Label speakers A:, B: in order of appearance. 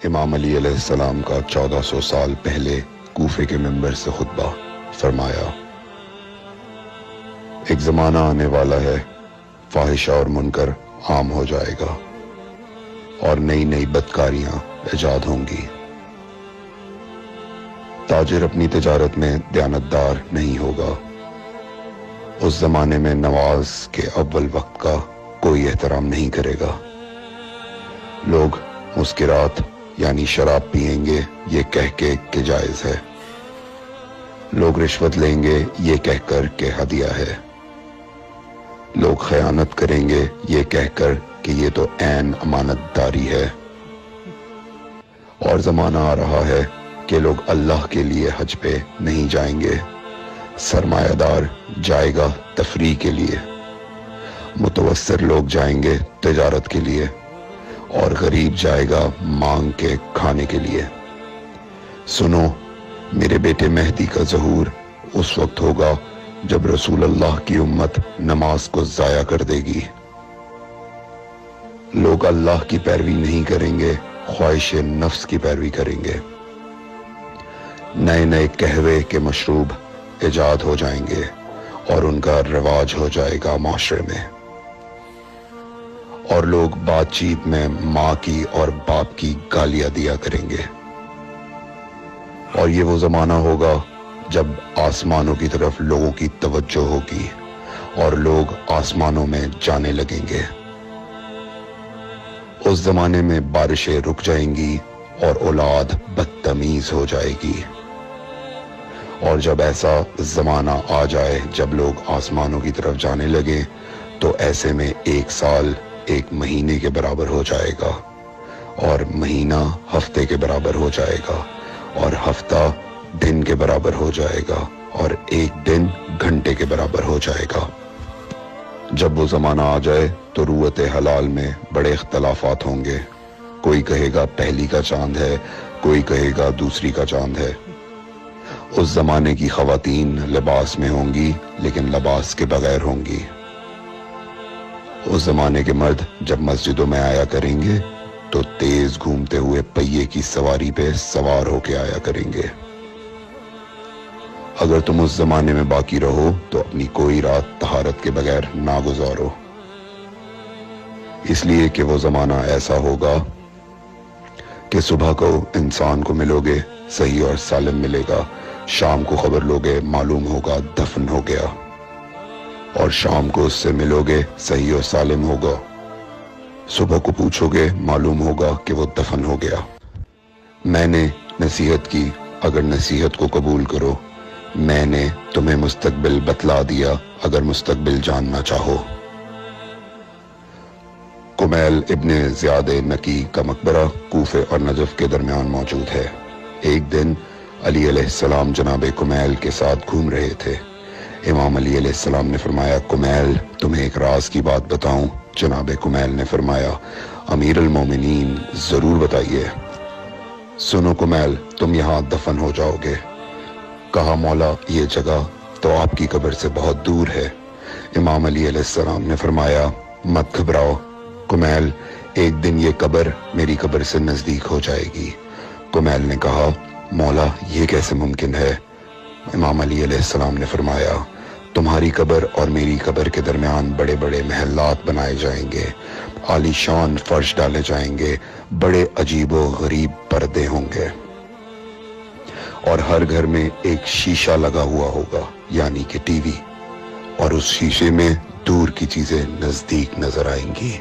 A: امام علی علیہ السلام کا 1400 سال پہلے کوفے کے منبر سے خطبہ فرمایا، ایک زمانہ آنے والا ہے، فاحشہ اور منکر عام ہو جائے گا اور نئی نئی بدکاریاں ایجاد ہوں گی۔ تاجر اپنی تجارت میں دیانتدار نہیں ہوگا۔ اس زمانے میں نماز کے اول وقت کا کوئی احترام نہیں کرے گا۔ لوگ مسکرات یعنی شراب پئیں گے یہ کہہ کے کہ جائز ہے۔ لوگ رشوت لیں گے یہ کہہ کر کہ ہدیہ ہے۔ لوگ خیانت کریں گے یہ کہہ کر کہ یہ تو عین امانت داری ہے۔ اور زمانہ آ رہا ہے کہ لوگ اللہ کے لیے حج پہ نہیں جائیں گے، سرمایہ دار جائے گا تفریح کے لیے، متوسط لوگ جائیں گے تجارت کے لیے، اور غریب جائے گا مانگ کے کھانے کے لیے۔ سنو، میرے بیٹے مہدی کا ظہور اس وقت ہوگا جب رسول اللہ کی امت نماز کو ضائع کر دے گی۔ لوگ اللہ کی پیروی نہیں کریں گے، خواہش نفس کی پیروی کریں گے۔ نئے نئے قہوے کے مشروب ایجاد ہو جائیں گے اور ان کا رواج ہو جائے گا معاشرے میں۔ اور لوگ بات چیت میں ماں کی اور باپ کی گالیاں دیا کریں گے۔ اور یہ وہ زمانہ ہوگا جب آسمانوں کی طرف لوگوں کی توجہ ہوگی اور لوگ آسمانوں میں جانے لگیں گے۔ اس زمانے میں بارشیں رک جائیں گی اور اولاد بدتمیز ہو جائے گی۔ اور جب ایسا زمانہ آ جائے جب لوگ آسمانوں کی طرف جانے لگیں تو ایسے میں 1 سال 1 مہینے کے برابر ہو جائے گا، اور مہینہ ہفتے کے برابر ہو جائے گا، اور ہفتہ دن کے برابر ہو جائے گا، اور 1 دن گھنٹے کے برابر ہو جائے گا۔ جب وہ زمانہ آ جائے تو روت حلال میں بڑے اختلافات ہوں گے۔ کوئی کہے گا پہلی کا چاند ہے، کوئی کہے گا دوسری کا چاند ہے۔ اس زمانے کی خواتین لباس میں ہوں گی لیکن لباس کے بغیر ہوں گی۔ اس زمانے کے مرد جب مسجدوں میں آیا کریں گے تو تیز گھومتے ہوئے پہیے کی سواری پہ سوار ہو کے آیا کریں گے۔ اگر تم اس زمانے میں باقی رہو تو اپنی کوئی رات طہارت کے بغیر نہ گزارو، اس لیے کہ وہ زمانہ ایسا ہوگا کہ صبح کو انسان کو ملو گے صحیح اور سالم ملے گا، شام کو خبر لوگے معلوم ہوگا دفن ہو گیا، اور شام کو اس سے ملو گے صحیح اور سالم ہوگا، صبح کو پوچھو گے معلوم ہوگا کہ وہ دفن ہو گیا۔ میں نے نصیحت کی، اگر نصیحت کو قبول کرو، میں نے تمہیں مستقبل بتلا دیا اگر مستقبل جاننا چاہو۔ کمیل ابن زیاد نکی کا مقبرہ کوفے اور نجف کے درمیان موجود ہے۔ ایک دن علی علیہ السلام جناب کمیل کے ساتھ گھوم رہے تھے۔ امام علی علیہ السلام نے فرمایا، کمیل تمہیں ایک راز کی بات بتاؤں؟ جناب کمیل نے فرمایا، امیر المومنین ضرور بتائیے۔ سنو کمیل، تم یہاں دفن ہو جاؤ گے۔ کہا، مولا یہ جگہ تو آپ کی قبر سے بہت دور ہے۔ امام علی علیہ السلام نے فرمایا، مت گھبراؤ کمیل، ایک دن یہ قبر میری قبر سے نزدیک ہو جائے گی۔ کمیل نے کہا، مولا یہ کیسے ممکن ہے؟ امام علی علیہ السلام نے فرمایا، تمہاری قبر اور میری قبر کے درمیان بڑے بڑے محلات بنائے جائیں گے، عالی شان فرش ڈالے جائیں گے، بڑے عجیب و غریب پردے ہوں گے، اور ہر گھر میں ایک شیشہ لگا ہوا ہوگا یعنی کہ ٹی وی، اور اس شیشے میں دور کی چیزیں نزدیک نظر آئیں گی۔